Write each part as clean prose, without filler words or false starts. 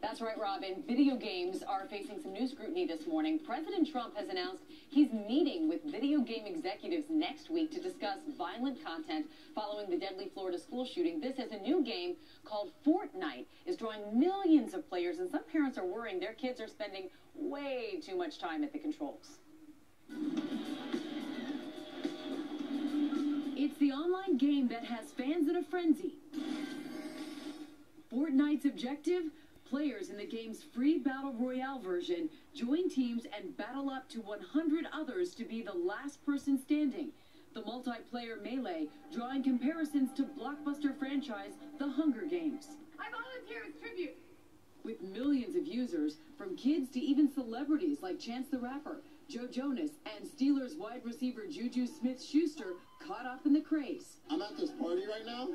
That's right, Robin. Video games are facing some new scrutiny this morning. President Trump has announced he's meeting with video game executives next week to discuss violent content following the deadly Florida school shooting. This is a new game called Fortnite, is drawing millions of players, and some parents are worrying their kids are spending way too much time at the controls. It's the online game that has fans in a frenzy. Fortnite's objective? Players in the game's free Battle Royale version join teams and battle up to 100 others to be the last person standing. The multiplayer melee drawing comparisons to blockbuster franchise The Hunger Games. I volunteer as tribute. With millions of users, from kids to even celebrities like Chance the Rapper, Joe Jonas, and Steelers wide receiver Juju Smith-Schuster caught up in the craze. I'm at this party right now,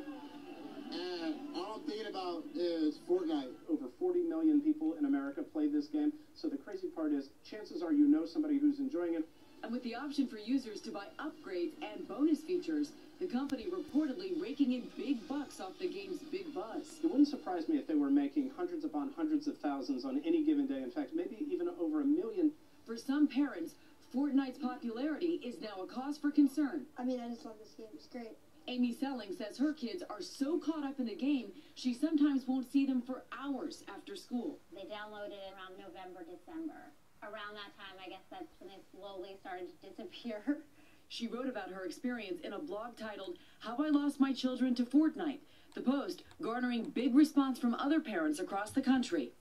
and all I'm thinking about is Fortnite. Over 40 million people in America play this game, so the crazy part is, chances are you know somebody who's enjoying it. And with the option for users to buy upgrades and bonus features, the company reportedly raking in big bucks off the game's big buzz. It wouldn't surprise me if they were making hundreds upon hundreds of thousands on any given day. In fact, maybe even over 1 million. For some parents, Fortnite's popularity is now a cause for concern. I mean, I just love this game. It's great. Amy Selling says her kids are so caught up in the game, she sometimes won't see them for hours after school. They downloaded it around November, December. Around that time, I guess that's when they slowly started to disappear. She wrote about her experience in a blog titled, How I Lost My Children to Fortnite. The post garnering big response from other parents across the country.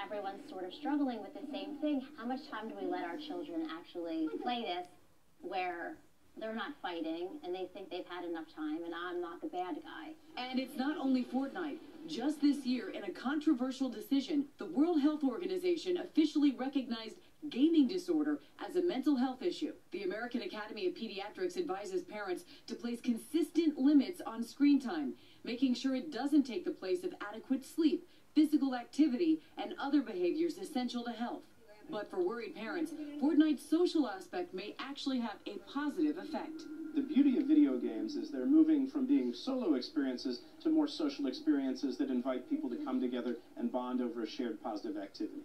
Everyone's sort of struggling with the same thing. How much time do we let our children actually play this where they're not fighting and they think they've had enough time and I'm not the bad guy? And it's not only Fortnite. Just this year, in a controversial decision, the World Health Organization officially recognized gaming disorder as a mental health issue. The American Academy of Pediatrics advises parents to place consistent limits on screen time, making sure it doesn't take the place of adequate sleep, physical activity, and other behaviors essential to health. But for worried parents, Fortnite's social aspect may actually have a positive effect. The beauty of video games is they're moving from being solo experiences to more social experiences that invite people to come together and bond over a shared positive activity.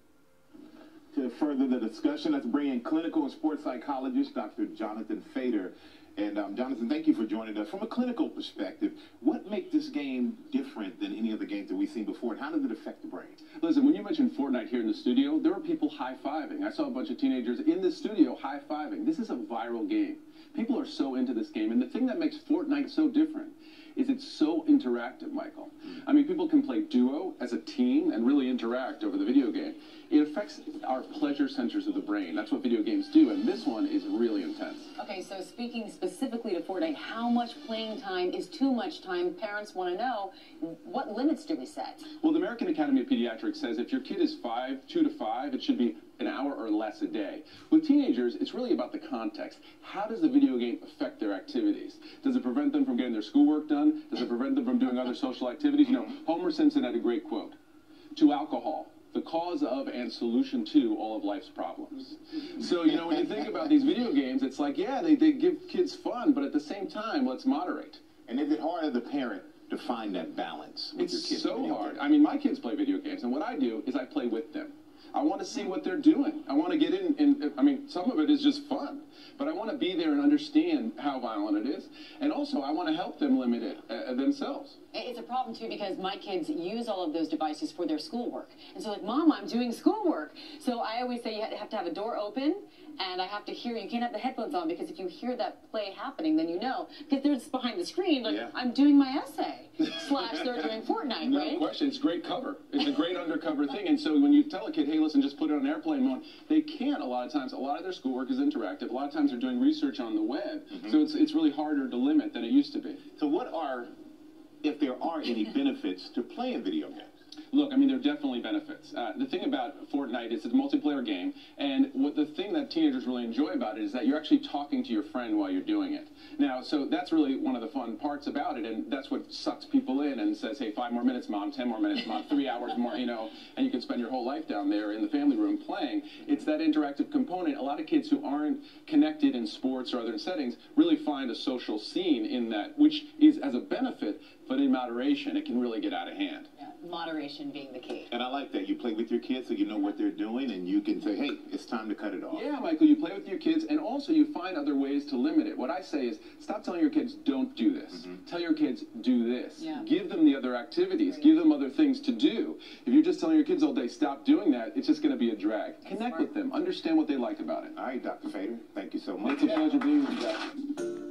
To further the discussion, let's bring in clinical and sports psychologist Dr. Jonathan Fader. And Jonathan, thank you for joining us. From a clinical perspective, what makes this game different than any other games that we've seen before, and how does it affect the brain? Listen, when you mentioned Fortnite here in the studio, there were people high-fiving. I saw a bunch of teenagers in the studio high-fiving. This is a viral game. People are so into this game, and the thing that makes Fortnite so different is it's so interactive, Michael. I mean, people can play duo as a team and really interact over the video game. It affects our pleasure centers of the brain. That's what video games do, and this one is really intense. Okay, so speaking specifically to Fortnite, how much playing time is too much time? Parents want to know, what limits do we set? Well, the American Academy of Pediatrics says if your kid is 2 to 5, it should be an hour or less a day. With teenagers, it's really about the context. How does the video game affect their activities? Does it prevent them from getting their schoolwork done? Does it prevent them from doing other social activities? You know, Homer Simpson had a great quote. To alcohol, the cause of and solution to all of life's problems. So, you know, when you think about these video games, it's like, yeah, they give kids fun, but at the same time, let's moderate. And is it hard as a parent to find that balance with your kids? It's so hard. I mean, my kids play video games, and what I do is I play with them. I want to see what they're doing. I want to get in, and I mean, some of it is just fun, but I want to be there and understand how violent it is. And also, I want to help them limit it themselves. It's a problem, too, because my kids use all of those devices for their schoolwork. And so, like, Mom, I'm doing schoolwork. So I always say you have to have a door open, and I have to hear, you can't have the headphones on, because if you hear that play happening, then you know. Because they're just behind the screen, like, yeah. I'm doing my essay. / they're doing Fortnite, right? No question. It's great cover. It's a great undercover thing. And so when you tell a kid, hey, listen, just put it on airplane mode, they can't a lot of times. A lot of their schoolwork is interactive. A lot of times they're doing research on the web. So it's really harder to limit than it used to be. So what are, if there are any benefits to playing video games? Look, I mean, there are definitely benefits. The thing about Fortnite is it's a multiplayer game, and the thing that teenagers really enjoy about it is that you're actually talking to your friend while you're doing it. Now, so that's really one of the fun parts about it, and that's what sucks people in and says, hey, 5 more minutes, Mom, 10 more minutes, Mom, 3 hours more, you know, and you can spend your whole life down there in the family room playing. It's that interactive component. A lot of kids who aren't connected in sports or other settings really find a social scene in that, which is as a benefit, but in moderation, it can really get out of hand. Yeah. moderation being the key. And I like that. You play with your kids so you know what they're doing, and you can say, hey, it's time to cut it off. Yeah, Michael, you play with your kids, and also you find other ways to limit it. What I say is, stop telling your kids, don't do this. Tell your kids, do this. Yeah. Give them the other activities. Give them other things to do. If you're just telling your kids all day, stop doing that, it's just going to be a drag. Connect with them. Understand what they like about it. All right, Dr. Fader, thank you so much. It's a pleasure being with you guys.